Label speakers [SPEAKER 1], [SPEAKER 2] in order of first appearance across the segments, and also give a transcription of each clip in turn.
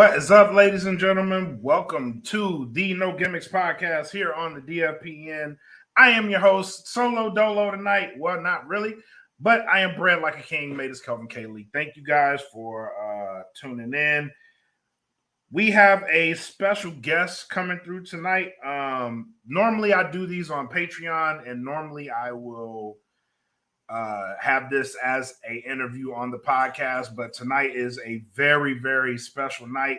[SPEAKER 1] What is up, ladies and gentlemen? Welcome to the No Gimmicks podcast here on the DFPN. I am your host, Solo Dolo tonight. Well, not really, but I am bred like a king. Made us Kelvin K. Lee. Thank you guys for tuning in. We have a special guest coming through tonight. Normally I do these on Patreon, and normally I will have this as a interview on the podcast, but tonight is a very, very special night.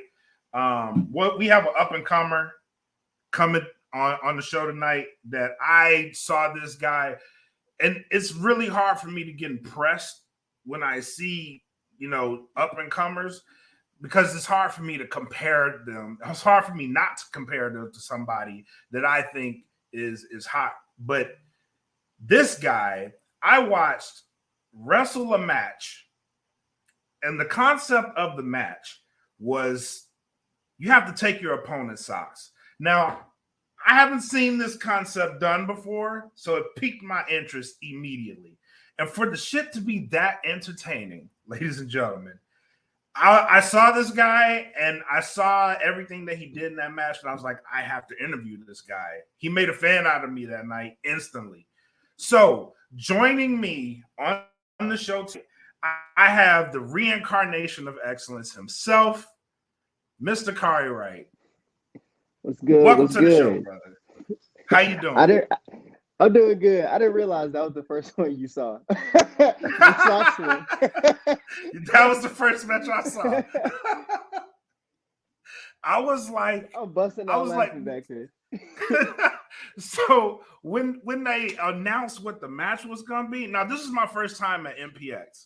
[SPEAKER 1] What we have an up and comer coming on the show tonight that I saw this guy, and it's really hard for me to get impressed when I see, up and comers, because it's hard for me to compare them. It's hard for me not to compare them to somebody that I think is hot. But this guy, I watched wrestle a match, and the concept of the match was you have to take your opponent's socks. Now, I haven't seen this concept done before, so it piqued my interest immediately. And for the shit to be that entertaining, ladies and gentlemen, I saw this guy and I saw everything that he did in that match, and I was like, I have to interview this guy. He made a fan out of me that night instantly. So, joining me on the show today, I have the reincarnation of excellence himself, Mr. Kari Wright.
[SPEAKER 2] What's good?
[SPEAKER 1] Welcome to the show, brother. How you doing?
[SPEAKER 2] I'm doing good. I didn't realize that was the first one you saw. The socks one.
[SPEAKER 1] That was the first match I saw. I was like,
[SPEAKER 2] I'm busting out laughing back there.
[SPEAKER 1] So when they announced what the match was gonna be, now this is my first time at MPX.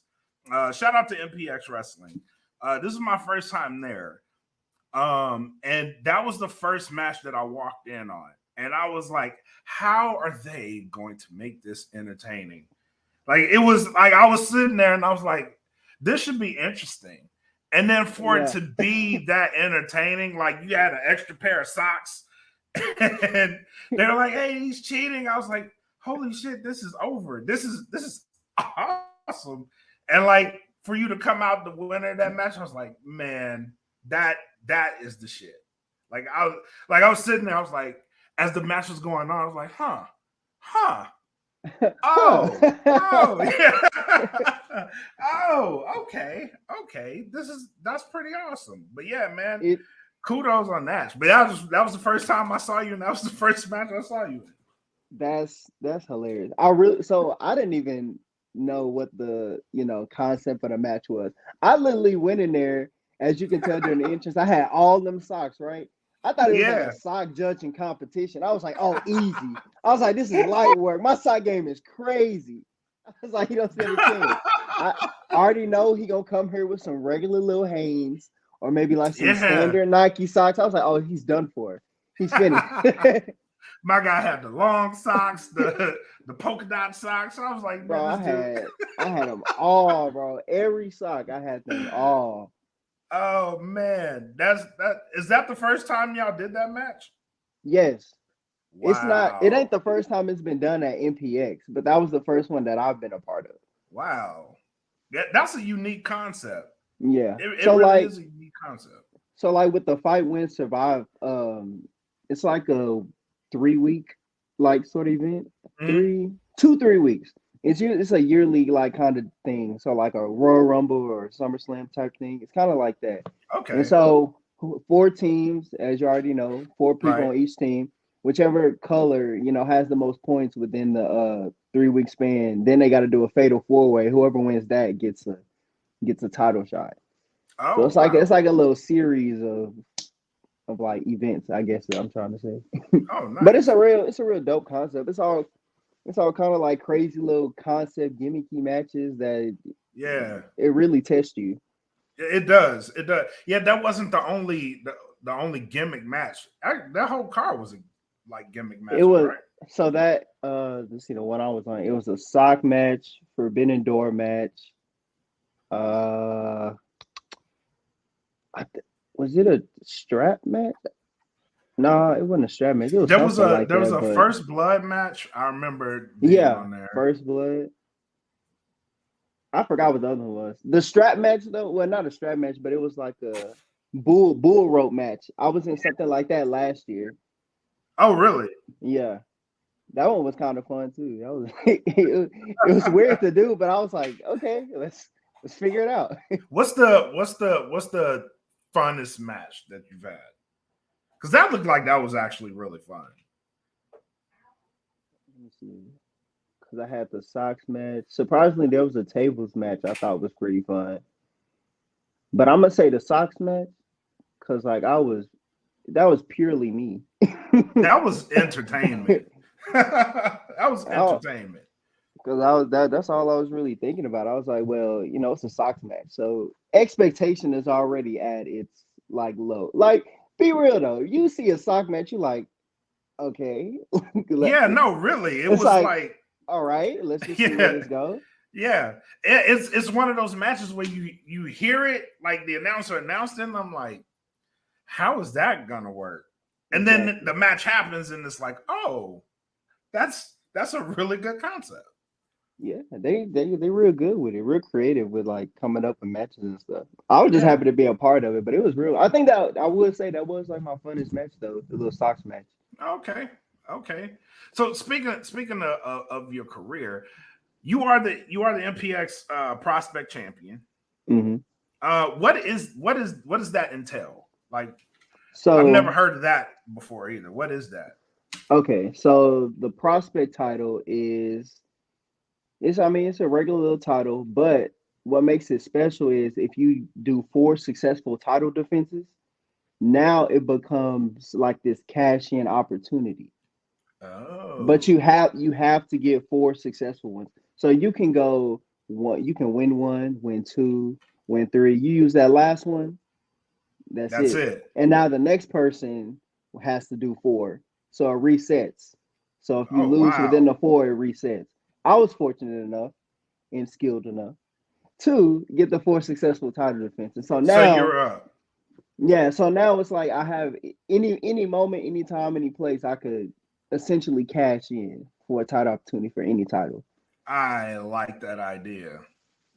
[SPEAKER 1] Shout out to MPX Wrestling. This is my first time there. And that was the first match that I walked in on. And I was like, how are they going to make this entertaining? Like, it was like I was sitting there and I was like, this should be interesting. And then for it to be that entertaining, like you had an extra pair of socks and they're like, hey, he's cheating. I was like, holy shit, this is over. This is awesome. And like for you to come out the winner of that match, I was like, man, that is the shit. I was sitting there, I was like, as the match was going on, I was like, yeah. Okay. That's pretty awesome. But yeah, man, kudos on that. But that was the first time I saw you, and that was the first match I saw you in.
[SPEAKER 2] That's hilarious. I didn't even know what the concept of the match was. I literally went in there, as you can tell during the entrance, I had all them socks, right? I thought it was like a sock judging competition. I was like, oh, easy. I was like, this is light work. My sock game is crazy. I was like, you don't see anything. I already know he gonna come here with some regular little Hanes or maybe like some standard Nike socks. I was like, oh, he's done for. He's finished.
[SPEAKER 1] My guy had the long socks, the polka dot socks. I was like,
[SPEAKER 2] bro, I had them all, bro. Every sock, I had them all.
[SPEAKER 1] Oh man, is that the first time y'all did that match?
[SPEAKER 2] Yes.
[SPEAKER 1] Wow.
[SPEAKER 2] It's not. It ain't the first time it's been done at MPX, but that was the first one that I've been a part of.
[SPEAKER 1] Wow, that's a unique concept.
[SPEAKER 2] Yeah,
[SPEAKER 1] it really is a unique concept.
[SPEAKER 2] So like with the Fight Win Survive, it's like a 3-week like sort of event, 3 weeks. It's a yearly like kind of thing. So like a Royal Rumble or SummerSlam type thing. It's kind of like that.
[SPEAKER 1] Okay.
[SPEAKER 2] And so 4 teams, as you already know, 4 people on each team. Whichever color, has the most points within the 3-week span, then they got to do a fatal 4-way. Whoever wins that gets a title shot.
[SPEAKER 1] Oh,
[SPEAKER 2] so it's like a little series of like events, I guess that I'm trying to say.
[SPEAKER 1] Oh, nice.
[SPEAKER 2] But it's a real dope concept. It's all kind of like crazy little concept gimmicky matches that it really tests you.
[SPEAKER 1] It does. Yeah, that wasn't the only gimmick match. That whole card was a like gimmick match.
[SPEAKER 2] It was
[SPEAKER 1] right?
[SPEAKER 2] So that let's see, the one I was on, it was a sock match, forbidden door match. Was it a strap match? No, it wasn't a strap match. There was
[SPEAKER 1] a first blood match. I remember being on there.
[SPEAKER 2] First blood. I forgot what the other one was. The strap match though, well, not a strap match, but it was like a bull rope match. I was in something like that last year.
[SPEAKER 1] Oh, really?
[SPEAKER 2] Yeah, that one was kind of fun too. That was it was weird to do, but I was like, okay, let's figure it out.
[SPEAKER 1] What's the funnest match that you've had? Because that looked like that was actually really fun.
[SPEAKER 2] Let me see. Because I had the socks match. Surprisingly, there was a tables match I thought was pretty fun. But I'm gonna say the socks match because like that was purely me.
[SPEAKER 1] That was entertainment. That was
[SPEAKER 2] Because
[SPEAKER 1] entertainment.
[SPEAKER 2] I was that's all I was really thinking about. I was like, well, it's a socks match, so expectation is already at its like low. Like, be real though, you see a sock match, you like, okay,
[SPEAKER 1] Yeah, no, really. It
[SPEAKER 2] it's
[SPEAKER 1] was
[SPEAKER 2] like,
[SPEAKER 1] like,
[SPEAKER 2] all right, let's just see where
[SPEAKER 1] yeah,
[SPEAKER 2] this goes.
[SPEAKER 1] yeah. It's one of those matches where you hear it, like the announcer announced it, and I'm like, how is that gonna work? And then
[SPEAKER 2] Exactly.
[SPEAKER 1] the match happens, and it's like, oh, that's a really good concept.
[SPEAKER 2] Yeah, they real good with it, real creative with like coming up with matches and stuff. I was just
[SPEAKER 1] Yeah.
[SPEAKER 2] happy to be a part of it, but it was real. I think that I would say that was like my funnest match though, the little socks match.
[SPEAKER 1] Okay. Okay. So speaking of your career, you are the MPX prospect champion.
[SPEAKER 2] Hmm.
[SPEAKER 1] What does that entail? Like, I've never
[SPEAKER 2] So
[SPEAKER 1] heard of that before either. What is that?
[SPEAKER 2] okay, so the prospect title is it's I mean it's a regular little title, but what makes it special is if you do four successful title defenses, now it becomes like this cash in opportunity. But
[SPEAKER 1] Oh,
[SPEAKER 2] you have to get four successful ones. So you can go one, you can win one, win two, win three. You use that last one, that's
[SPEAKER 1] that's
[SPEAKER 2] it.
[SPEAKER 1] it.
[SPEAKER 2] And now the next person has to do four. So it resets. So if you
[SPEAKER 1] Oh,
[SPEAKER 2] lose within
[SPEAKER 1] wow.
[SPEAKER 2] the four, it resets. I was fortunate enough and skilled enough to get the four successful title defenses. So
[SPEAKER 1] So
[SPEAKER 2] now,
[SPEAKER 1] you're
[SPEAKER 2] yeah, so now it's like I have any moment, any time, any place I could essentially cash in for a title opportunity for any title.
[SPEAKER 1] I like that idea.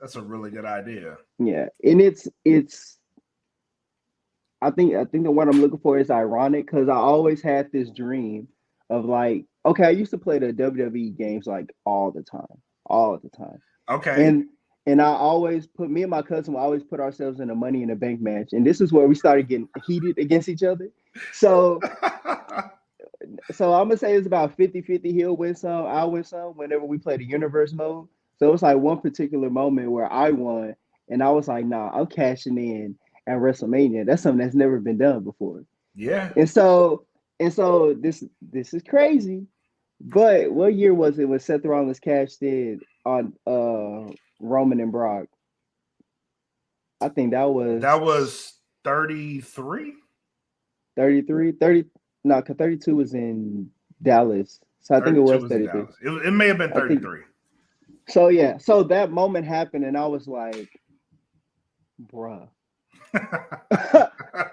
[SPEAKER 1] That's a really good idea.
[SPEAKER 2] Yeah, and it's I think the word I'm looking for is ironic because I always had this dream of like, okay, I used to play the WWE games like all the time,
[SPEAKER 1] Okay.
[SPEAKER 2] and I always put me and my cousin will always put ourselves in a Money in the Bank match, and this is where we started getting heated against each other. So I'm gonna say it's about 50-50. He'll win some, I'll win some whenever we play the universe mode. So it's like one particular moment where I won and I was like, nah, I'm cashing in at WrestleMania. That's something that's never been done before.
[SPEAKER 1] Yeah.
[SPEAKER 2] And so this is crazy. But what year was it when Seth Rollins cashed in on Roman and Brock? I think that
[SPEAKER 1] That
[SPEAKER 2] was
[SPEAKER 1] was 33.
[SPEAKER 2] 33, 30, no, because 32 was in Dallas. So I think it
[SPEAKER 1] 32
[SPEAKER 2] was
[SPEAKER 1] was in
[SPEAKER 2] 33.
[SPEAKER 1] Dallas. It may have been
[SPEAKER 2] I think
[SPEAKER 1] 33.
[SPEAKER 2] so. Yeah. So that moment happened, and I was like, "Bruh."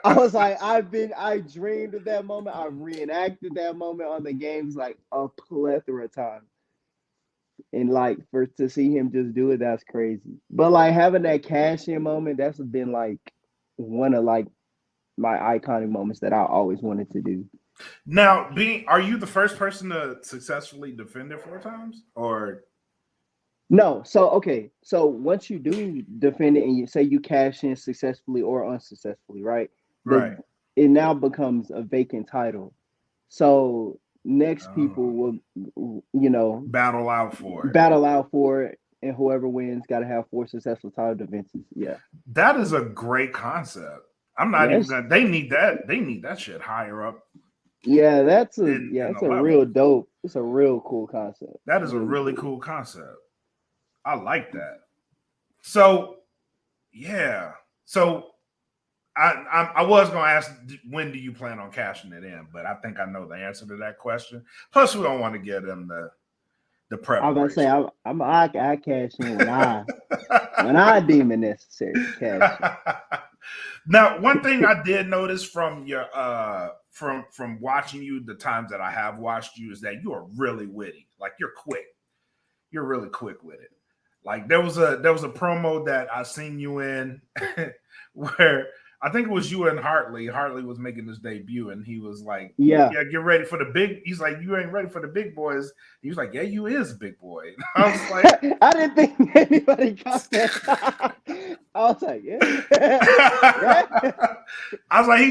[SPEAKER 2] I was like, I dreamed of that moment. I reenacted that moment on the games like a plethora of times, and like for to see him just do it, that's crazy. But like having that cash in moment, that's been like one of like my iconic moments that I always wanted to do.
[SPEAKER 1] Now, are you the first person to successfully defend it four times? Or
[SPEAKER 2] No, so okay, so once you do defend it and you say you cash in successfully or unsuccessfully, right?
[SPEAKER 1] right.
[SPEAKER 2] The it now becomes a vacant title. So next people
[SPEAKER 1] Oh,
[SPEAKER 2] will,
[SPEAKER 1] battle out for it.
[SPEAKER 2] battle out for it, and whoever wins got to have four successful title defenses. Yeah,
[SPEAKER 1] That is a great concept. I'm not even
[SPEAKER 2] yes,
[SPEAKER 1] gonna they need that. They need that shit higher up in
[SPEAKER 2] it's
[SPEAKER 1] the
[SPEAKER 2] a real
[SPEAKER 1] levels.
[SPEAKER 2] dope. It's a real cool concept.
[SPEAKER 1] That is a
[SPEAKER 2] Really
[SPEAKER 1] really
[SPEAKER 2] cool.
[SPEAKER 1] cool concept. I like that. So yeah. So I was gonna ask when do you plan on cashing it in, but I think I know the answer to that question. Plus, we don't want to give them the
[SPEAKER 2] I was about to say
[SPEAKER 1] preparation.
[SPEAKER 2] I cash in when I deem it necessary to cash in.
[SPEAKER 1] Now, one thing I did notice from your from watching you the times that I have watched you is that you are really witty. Like you're quick. You're really quick with it. Like there was a promo that I seen you in where I think it was you and Hartley. Hartley was making his debut, and he was like,
[SPEAKER 2] Yeah.
[SPEAKER 1] "Yeah, get ready for the big." He's like, "You ain't ready for the big boys." He was like, "Yeah, you is a big boy." And I was like,
[SPEAKER 2] I didn't think anybody got that. I was like, yeah. Yeah.
[SPEAKER 1] I was like,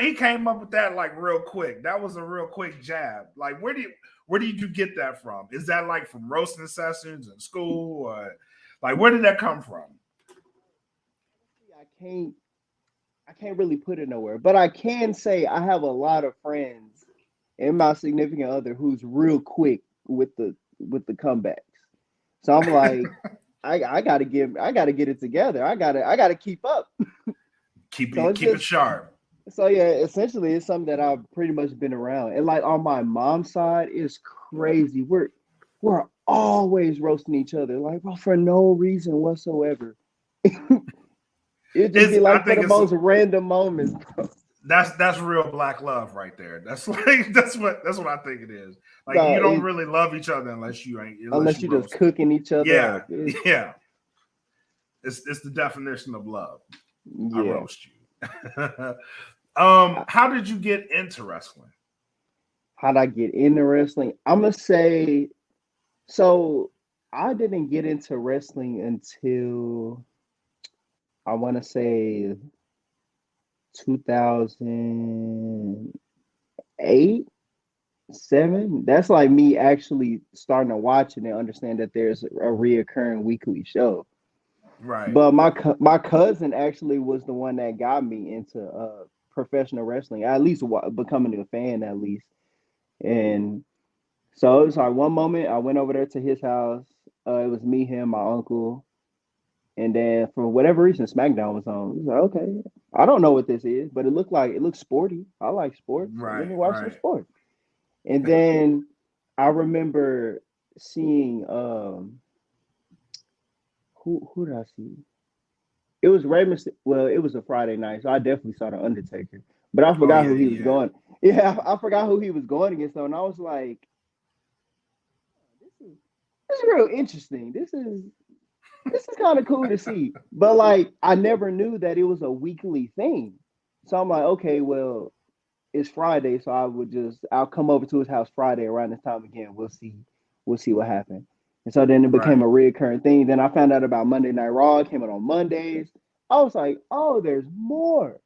[SPEAKER 1] he came up with that like real quick. That was a real quick jab. Like, where did you get that from? Is that like from roasting sessions in school, or like where did that come from?
[SPEAKER 2] I can't really put it nowhere, but I can say I have a lot of friends and my significant other who's real quick with the comebacks. So I'm like, I gotta get it together. I gotta keep up.
[SPEAKER 1] Keep
[SPEAKER 2] So
[SPEAKER 1] it
[SPEAKER 2] it's
[SPEAKER 1] keep it
[SPEAKER 2] just
[SPEAKER 1] sharp.
[SPEAKER 2] so yeah, essentially it's something that I've pretty much been around. And like on my mom's side, it's crazy. We're always roasting each other, like bro, for no reason whatsoever. It'd just be
[SPEAKER 1] I
[SPEAKER 2] like for
[SPEAKER 1] think
[SPEAKER 2] the
[SPEAKER 1] it's
[SPEAKER 2] most random moments.
[SPEAKER 1] that's real black love right there. That's like that's what I think it is. Like
[SPEAKER 2] No,
[SPEAKER 1] you don't really love each other unless
[SPEAKER 2] unless
[SPEAKER 1] you
[SPEAKER 2] you're just
[SPEAKER 1] roast.
[SPEAKER 2] cooking each other
[SPEAKER 1] Yeah,
[SPEAKER 2] up.
[SPEAKER 1] yeah. It's the definition of love. I
[SPEAKER 2] Yeah.
[SPEAKER 1] roast you. How did you get into wrestling?
[SPEAKER 2] How'd I get into wrestling? I'm gonna say so. I didn't get into wrestling until I want to say 2008, 7. That's like me actually starting to watch it and understand that there's a reoccurring weekly show.
[SPEAKER 1] Right,
[SPEAKER 2] But my cousin actually was the one that got me into professional wrestling, at least becoming a fan at least. And so it was like one moment I went over there to his house. It was me, him, my uncle, and then for whatever reason, SmackDown was on. He was like, okay, I don't know what this is, but it looks sporty. I like sports. So let me watch some
[SPEAKER 1] right.
[SPEAKER 2] sports. And then I remember seeing who did I see? It was Rey Mysterio. Well, it was a Friday night, so I definitely saw the Undertaker. But I
[SPEAKER 1] Oh
[SPEAKER 2] forgot
[SPEAKER 1] yeah,
[SPEAKER 2] who he was
[SPEAKER 1] yeah.
[SPEAKER 2] going. Yeah, I forgot who he was going against. Though, and I was like, this is real interesting. This is kind of cool to see. But like, I never knew that it was a weekly thing. So I'm like, okay, well, it's Friday, so I'll come over to his house Friday around this time again. We'll see what happens. And so then it became
[SPEAKER 1] Right.
[SPEAKER 2] a reoccurring thing. Then I found out about Monday Night Raw. It came out on Mondays. I was like, oh, there's more.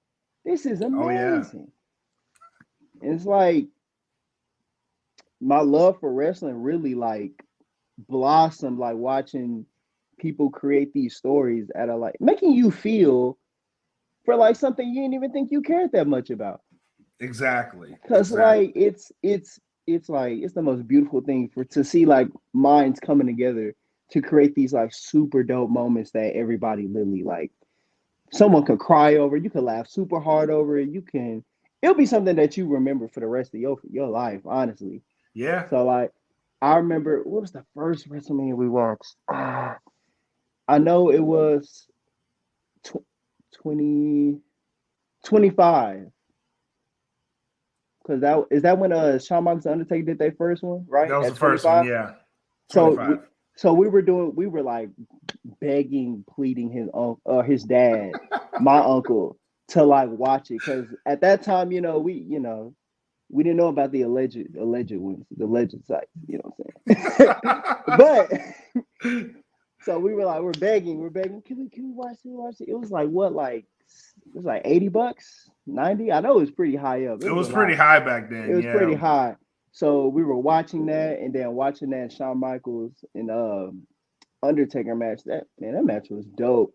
[SPEAKER 2] This is
[SPEAKER 1] Oh yeah.
[SPEAKER 2] amazing. And it's like my love for wrestling really like blossomed, like watching people create these stories at a like making you feel for like something you didn't even think you cared that much about.
[SPEAKER 1] Exactly.
[SPEAKER 2] Cause like
[SPEAKER 1] Exactly.
[SPEAKER 2] it's like it's the most beautiful thing for to see like minds coming together to create these like super dope moments that everybody literally like someone could cry over, you could laugh super hard over it, it'll be something that you remember for the rest of your life, honestly.
[SPEAKER 1] Yeah.
[SPEAKER 2] So like I remember what was the first WrestleMania we watched? I know it was 20 25. Because that when Shawn Michaels and Undertaker did their first one, right?
[SPEAKER 1] That was
[SPEAKER 2] At
[SPEAKER 1] the first one.
[SPEAKER 2] 25.
[SPEAKER 1] Yeah.
[SPEAKER 2] So
[SPEAKER 1] 25.
[SPEAKER 2] we were like begging, pleading his dad, my uncle, to like watch it. Cause at that time, we didn't know about the alleged ones, the alleged sites, you know what I'm saying? But so we're begging, can we watch it? It was like what, like it was like $80, 90. I know it was pretty high up. It
[SPEAKER 1] It
[SPEAKER 2] was a
[SPEAKER 1] was pretty
[SPEAKER 2] lot.
[SPEAKER 1] high back
[SPEAKER 2] It
[SPEAKER 1] then.
[SPEAKER 2] was pretty
[SPEAKER 1] Yeah.
[SPEAKER 2] high. So we were watching that and then watching that Shawn Michaels and Undertaker match. That match was dope.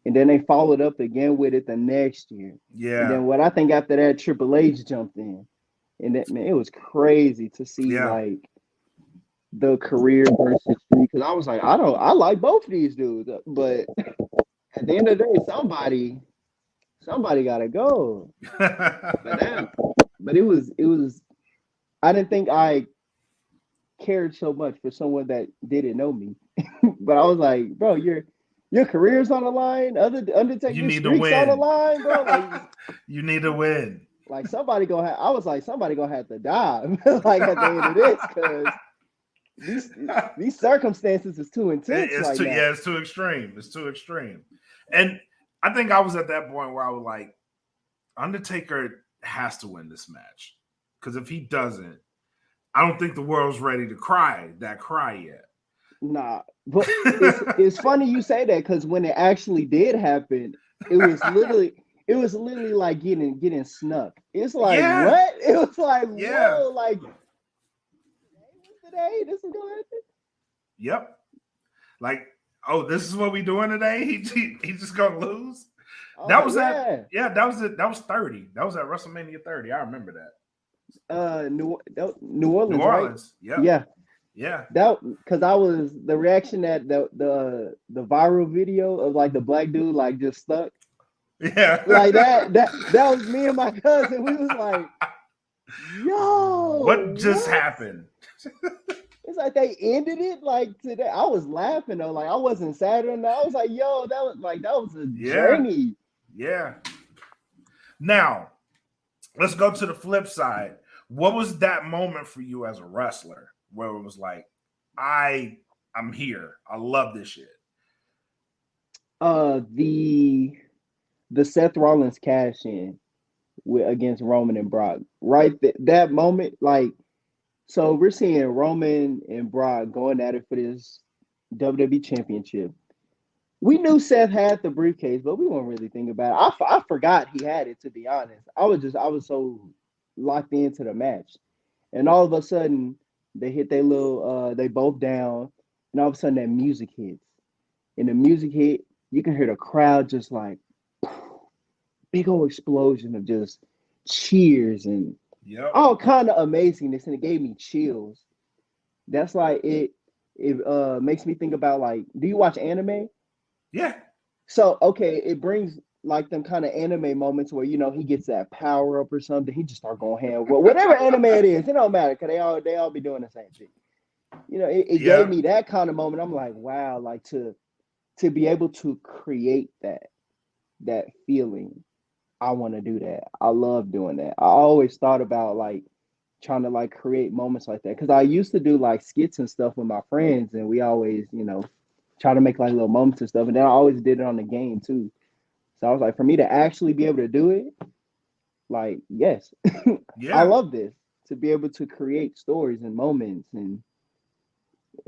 [SPEAKER 2] And then they followed up again with it the next year. And
[SPEAKER 1] Yeah.
[SPEAKER 2] then what I think after that, Triple H jumped in. And that man, it was crazy to see
[SPEAKER 1] Yeah.
[SPEAKER 2] like the career versus because I was like, I like both of these dudes, but at the end of the day, somebody gotta go. But that, but it was. I didn't think I cared so much for someone that didn't know me. But I was like, bro, your career's on the line. Other
[SPEAKER 1] You
[SPEAKER 2] Undertaker
[SPEAKER 1] need to
[SPEAKER 2] streaks on the
[SPEAKER 1] win.
[SPEAKER 2] line, bro.
[SPEAKER 1] You need to win.
[SPEAKER 2] Like somebody gonna have. I was like, somebody gonna have to die. Like at the end of this, because these circumstances is too intense
[SPEAKER 1] It's
[SPEAKER 2] right
[SPEAKER 1] too
[SPEAKER 2] now.
[SPEAKER 1] yeah, it's too extreme. It's too extreme. And I think I was at that point where I was like, Undertaker has to win this match. Because if he doesn't, I don't think the world's ready to cry yet.
[SPEAKER 2] Nah, but it's funny you say that because when it actually did happen, it was literally like getting snuck. It's like
[SPEAKER 1] Yeah.
[SPEAKER 2] what? It was like
[SPEAKER 1] Yeah.
[SPEAKER 2] whoa, like today this is gonna happen.
[SPEAKER 1] Yep. Like, oh, this is what we doing today? He's just gonna lose? That was
[SPEAKER 2] yeah.
[SPEAKER 1] that was it. That was 30. That was at WrestleMania 30. I remember that.
[SPEAKER 2] New
[SPEAKER 1] New
[SPEAKER 2] Orleans, right?
[SPEAKER 1] Orleans. Yep.
[SPEAKER 2] Yeah.
[SPEAKER 1] Yeah.
[SPEAKER 2] That because I was the reaction at the viral video of like the black dude like just stuck.
[SPEAKER 1] Yeah.
[SPEAKER 2] Like that was me and my cousin. We was like, yo,
[SPEAKER 1] what just happened?
[SPEAKER 2] It's like they ended it like today. I was laughing though, like I wasn't sad or not. I was like, yo, that was a journey.
[SPEAKER 1] Yeah. Now, let's go to the flip side. What was that moment for you as a wrestler where it was like, I'm here. I love this shit.
[SPEAKER 2] The Seth Rollins cash in against Roman and Brock. Right, that moment, like, so we're seeing Roman and Brock going at it for this WWE Championship. We knew Seth had the briefcase, but we weren't really thinking about it. I forgot he had it, to be honest. I was so locked into the match. And all of a sudden, they hit their little, they both down, and all of a sudden that music hits. And the music hit, you can hear the crowd just like, big old explosion of just cheers and all kind of amazingness, and it gave me chills. That's like it makes me think about like, do you watch anime?
[SPEAKER 1] Yeah.
[SPEAKER 2] So okay, it brings like them kind of anime moments where he gets that power up or something. He just start going ham. Well, whatever anime it is, it don't matter because they all be doing the same thing. It gave me that kind of moment. I'm like, wow, like to be able to create that feeling. I want to do that. I love doing that. I always thought about like trying to like create moments like that because I used to do like skits and stuff with my friends, and we always try to make like little moments and stuff. And then I always did it on the game too. So I was like, for me to actually be able to do it, like, yes, I love this, to be able to create stories and moments and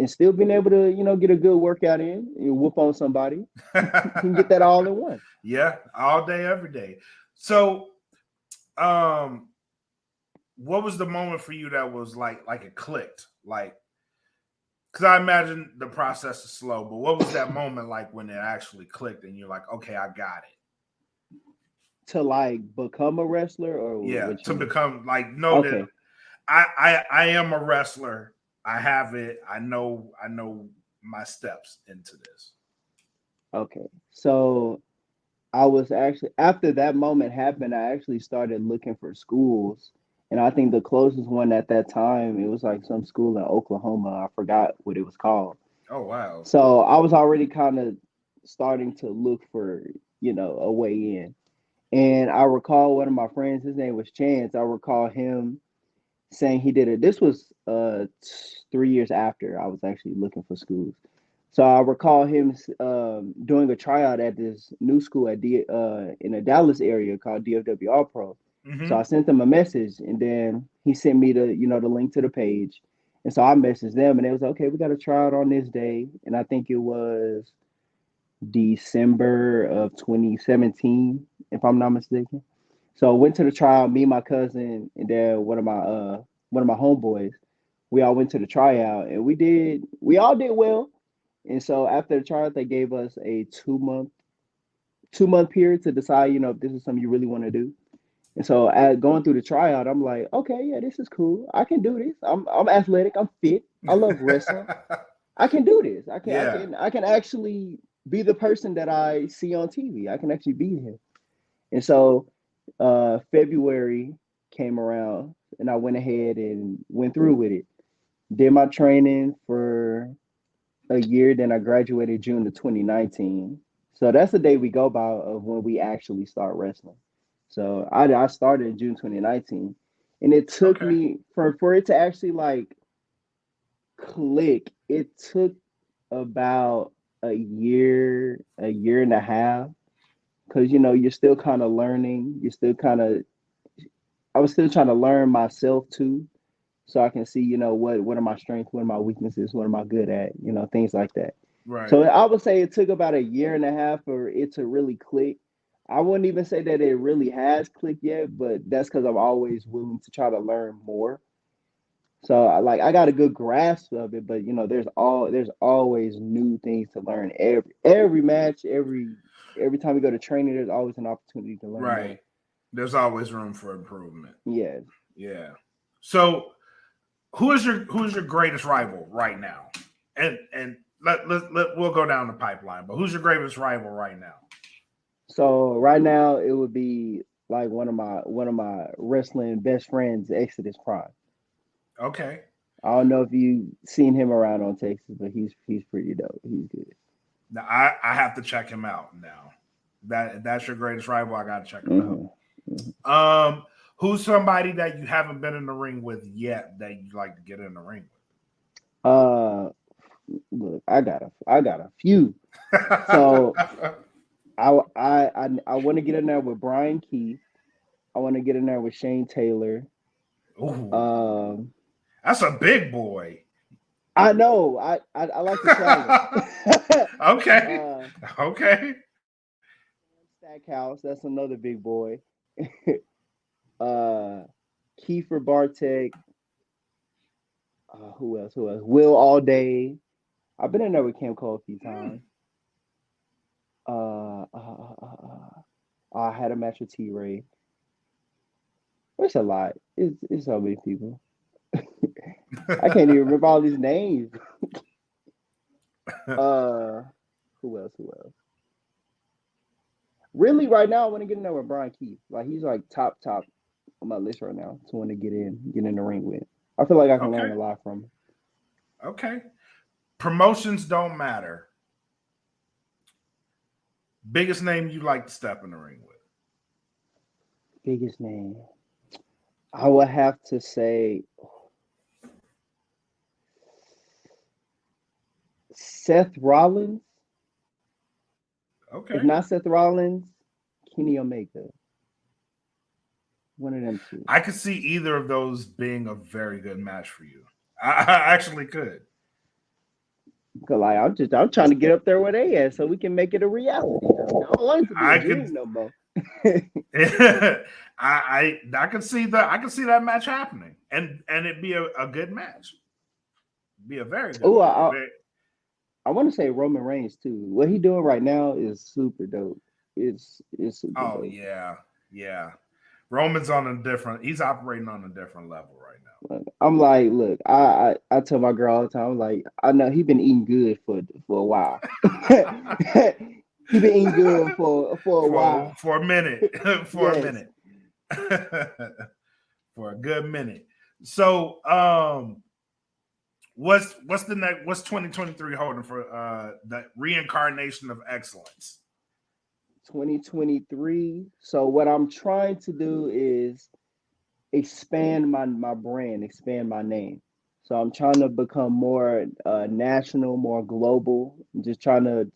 [SPEAKER 2] still being able to get a good workout in, whoop on somebody, you can get that all in one.
[SPEAKER 1] Yeah, all day, every day. So, what was the moment for you that was like it clicked? Like, because I imagine the process is slow, but what was that moment like when it actually clicked and you're like, okay, I got it?
[SPEAKER 2] To like become a wrestler, or
[SPEAKER 1] to become like
[SPEAKER 2] okay.
[SPEAKER 1] that I am a wrestler. I have it. I know my steps into this.
[SPEAKER 2] Okay, so I was actually, after that moment happened, I actually started looking for schools. And I think the closest one at that time, it was like some school in Oklahoma. I forgot what it was called.
[SPEAKER 1] Oh, wow.
[SPEAKER 2] So I was already kind of starting to look for, a way in. And I recall one of my friends, his name was Chance. I recall him saying he did it. This was 3 years after I was actually looking for schools. So I recall him doing a tryout at this new school in the Dallas area called DFW All Pro.
[SPEAKER 1] Mm-hmm.
[SPEAKER 2] So I sent them a message, and then he sent me the link to the page. And so I messaged them, and they was like, okay, we got a tryout on this day. And I think it was December of 2017, if I'm not mistaken. So I went to the tryout, me, my cousin, and then one of my homeboys. We all went to the tryout, and we all did well. And so after the tryout, they gave us a 2-month period to decide, if this is something you really want to do. And so going through the tryout, I'm like, okay, yeah, this is cool. I can do this. I'm athletic. I'm fit. I love wrestling. I can do this. I can actually be the person that I see on TV. I can actually be him. And so February came around, and I went ahead and went through with it. Did my training for a year, then I graduated June of 2019. So that's the day we go by of when we actually start wrestling. So I started in June 2019, and it took me for it to actually like click. It took about a year and a half because you're still kind of learning. You're still kind of. I was still trying to learn myself too, so I can see, what are my strengths, what are my weaknesses, what am I good at, things like that.
[SPEAKER 1] Right.
[SPEAKER 2] So I would say it took about a year and a half for it to really click. I wouldn't even say that it really has clicked yet, but that's because I'm always willing to try to learn more. So I got a good grasp of it, but there's always new things to learn. Every match, every time we go to training, there's always an opportunity to learn more.
[SPEAKER 1] Right. There's always room for improvement.
[SPEAKER 2] Yes.
[SPEAKER 1] Yeah. So who is your greatest rival right now? And we'll go down the pipeline, but who's your greatest rival right now?
[SPEAKER 2] So right now it would be like one of my wrestling best friends, Exodus Prime.
[SPEAKER 1] Okay.
[SPEAKER 2] I don't know if you seen him around on Texas, but he's pretty dope. He's good.
[SPEAKER 1] Now I have to check him out now. That's your greatest rival. I gotta check him out.
[SPEAKER 2] Hmm.
[SPEAKER 1] Who's somebody that you haven't been in the ring with yet that you'd like to get in the ring
[SPEAKER 2] Uh, Look, I got a few.
[SPEAKER 1] with?
[SPEAKER 2] So I want to get in there with Brian Keith. I want to get in there with Shane Taylor.
[SPEAKER 1] Ooh,
[SPEAKER 2] Um,
[SPEAKER 1] that's a big boy.
[SPEAKER 2] I know. I like the challenge.
[SPEAKER 1] Okay. Okay.
[SPEAKER 2] Stackhouse, that's another big boy. uh, Kiefer Bartek. Who else? Who else? Will All Day. I've been in there with Cam Cole a few
[SPEAKER 1] Hmm.
[SPEAKER 2] times. I had a match with T Ray. It's a lot. It's so many people. I can't even remember all these names. Uh, who else? Who else? Really, right now, I want to get in there with Brian Keith. Like he's like top on my list right now to want to get in the ring with. I feel like I can learn
[SPEAKER 1] Okay.
[SPEAKER 2] a lot from him.
[SPEAKER 1] Okay. Promotions don't matter. Biggest name you like to step in the ring with?
[SPEAKER 2] Biggest name. I would have to say Seth Rollins. If
[SPEAKER 1] Okay.
[SPEAKER 2] not Seth Rollins, Kenny Omega. One of them two.
[SPEAKER 1] I could see either of those being a very good match for you. I actually could.
[SPEAKER 2] Cause like I'm trying to get up there where they at so we can make it a reality. I don't want it to be a
[SPEAKER 1] I could
[SPEAKER 2] dream no more.
[SPEAKER 1] I could see that match happening. And it'd be a good match. Be a very good
[SPEAKER 2] Oh,
[SPEAKER 1] match.
[SPEAKER 2] I want to say Roman Reigns too. What he doing right now is super dope. It's super
[SPEAKER 1] Oh
[SPEAKER 2] dope.
[SPEAKER 1] yeah. Yeah. Roman's on a different he's operating on a different level right now.
[SPEAKER 2] I'm like, look, I tell my girl all the time, I'm like, I know he been eating good for a while. He been eating good for a while.
[SPEAKER 1] For a minute. For a
[SPEAKER 2] Yes.
[SPEAKER 1] minute. For a good minute. So what's the next what's 2023 holding for the reincarnation of excellence?
[SPEAKER 2] 2023. So what I'm trying to do is expand my brand, expand my name. So I'm trying to become more national, more global. I'm just trying to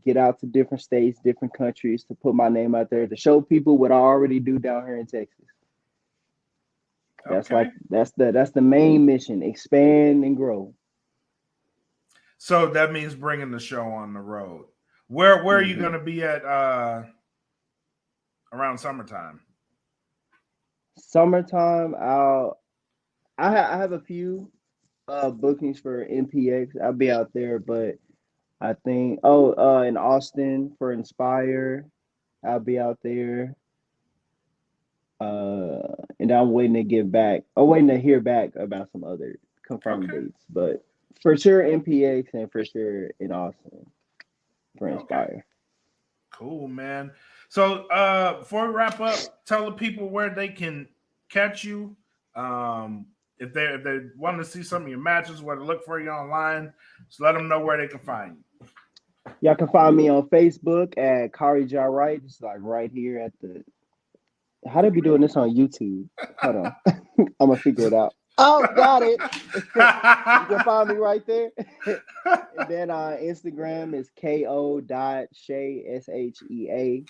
[SPEAKER 2] get out to different states, different countries to put my name out there to show people what I already do down here in Texas.
[SPEAKER 1] Okay.
[SPEAKER 2] That's the main mission: expand and grow.
[SPEAKER 1] So that means bringing the show on the road. Where are you
[SPEAKER 2] Hmm.
[SPEAKER 1] going to be at around summertime?
[SPEAKER 2] Summertime, I have a few bookings for NPX. I'll be out there, but I think in Austin for Inspire, I'll be out there. And I'm waiting to get back. I'm waiting to hear back about some other confirmed
[SPEAKER 1] Okay.
[SPEAKER 2] dates, but for sure NPX and for sure in Austin for
[SPEAKER 1] Okay.
[SPEAKER 2] Inspire.
[SPEAKER 1] Cool, man. So before we wrap up, tell the people where they can catch you. Um, if they want to see some of your matches, where to look for you online, just let them know where they can find you.
[SPEAKER 2] Y'all can find me on Facebook at Kari Wright. It's like right here at the. How they be doing this on YouTube? Hold on, I'm gonna figure it out. Oh, got it. You can find me right there. And then Instagram is ko.shea, SHEA.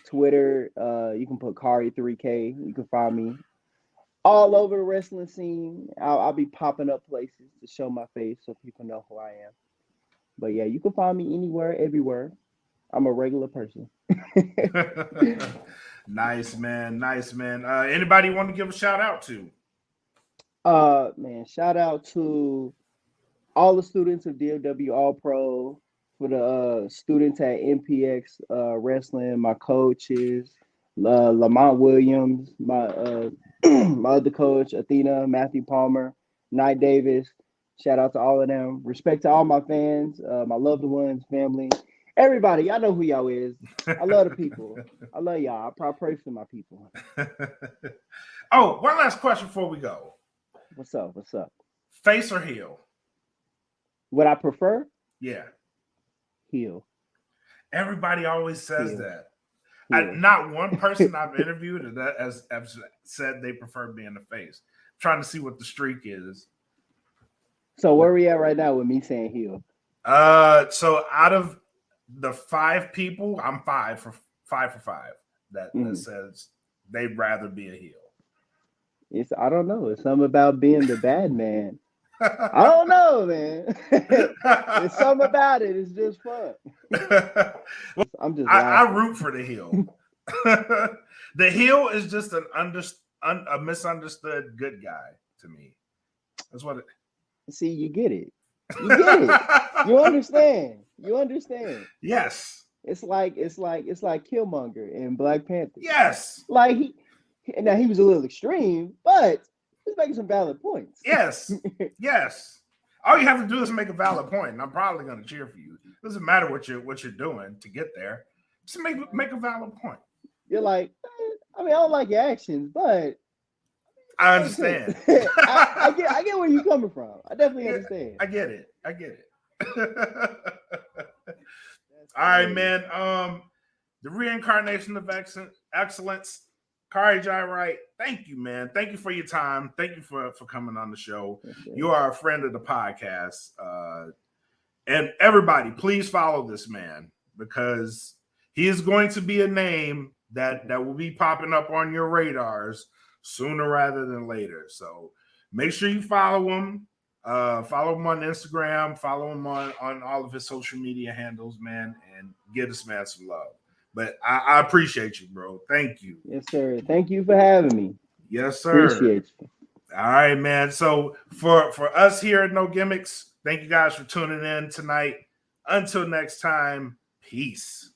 [SPEAKER 2] Twitter, you can put Kari 3K. You can find me all over the wrestling scene. I'll be popping up places to show my face so people know who I am. But yeah, you can find me anywhere, everywhere. I'm a regular person.
[SPEAKER 1] Nice, man. Nice, man. Anybody want to give a shout out to?
[SPEAKER 2] Man, shout out to all the students of DFW All Pro, for the students at MPX Wrestling, my coaches, Lamont Williams, my my other coach, Athena, Matthew Palmer, Knight Davis. Shout out to all of them. Respect to all my fans, my loved ones, family, everybody. Y'all know who y'all is. I love the people. I love y'all. I probably pray for my people.
[SPEAKER 1] Oh, one last question before we go.
[SPEAKER 2] What's up? What's up?
[SPEAKER 1] Face or heel?
[SPEAKER 2] What I prefer?
[SPEAKER 1] Yeah.
[SPEAKER 2] Heel.
[SPEAKER 1] Everybody always says
[SPEAKER 2] Heel.
[SPEAKER 1] that.
[SPEAKER 2] Heel.
[SPEAKER 1] Not one person I've interviewed that has said they prefer being the face. I'm trying to see what the streak is.
[SPEAKER 2] So where are we at right now with me saying heel?
[SPEAKER 1] So out of the 5 people, I'm 5 for 5 that says they'd rather be a heel.
[SPEAKER 2] I don't know. It's something about being the bad man. I don't know, man. There's something about it. It's just fun.
[SPEAKER 1] Well,
[SPEAKER 2] I'm just.
[SPEAKER 1] I root for the heel. The heel is just a misunderstood good guy to me. That's what it.
[SPEAKER 2] See, you get it. You get it. You understand. You understand.
[SPEAKER 1] Yes.
[SPEAKER 2] It's like Killmonger in Black Panther.
[SPEAKER 1] Yes.
[SPEAKER 2] Like he was a little extreme, but he's making some valid points.
[SPEAKER 1] Yes. Yes. All you have to do is make a valid point, and I'm probably going to cheer for you. It doesn't matter what you're doing to get there. Just make a valid point.
[SPEAKER 2] You're like, I don't like your actions, but
[SPEAKER 1] I understand.
[SPEAKER 2] I get where you're coming from. I definitely understand.
[SPEAKER 1] I get it. All right, man. The reincarnation of excellence, Kari Wright. Thank you, man. Thank you for your time. Thank you for coming on the show. Okay. You are a friend of the podcast. And everybody, please follow this man, because he is going to be a name that will be popping up on your radars sooner rather than later. So make sure you follow him. Follow him on Instagram. Follow him on all of his social media handles, man, and give this man some love. But I appreciate you, bro. Thank you.
[SPEAKER 2] Yes, sir. Thank you for having me.
[SPEAKER 1] Yes, sir.
[SPEAKER 2] Appreciate you.
[SPEAKER 1] All right, man. So for us here at No Gimmicks, thank you guys for tuning in tonight. Until next time, peace.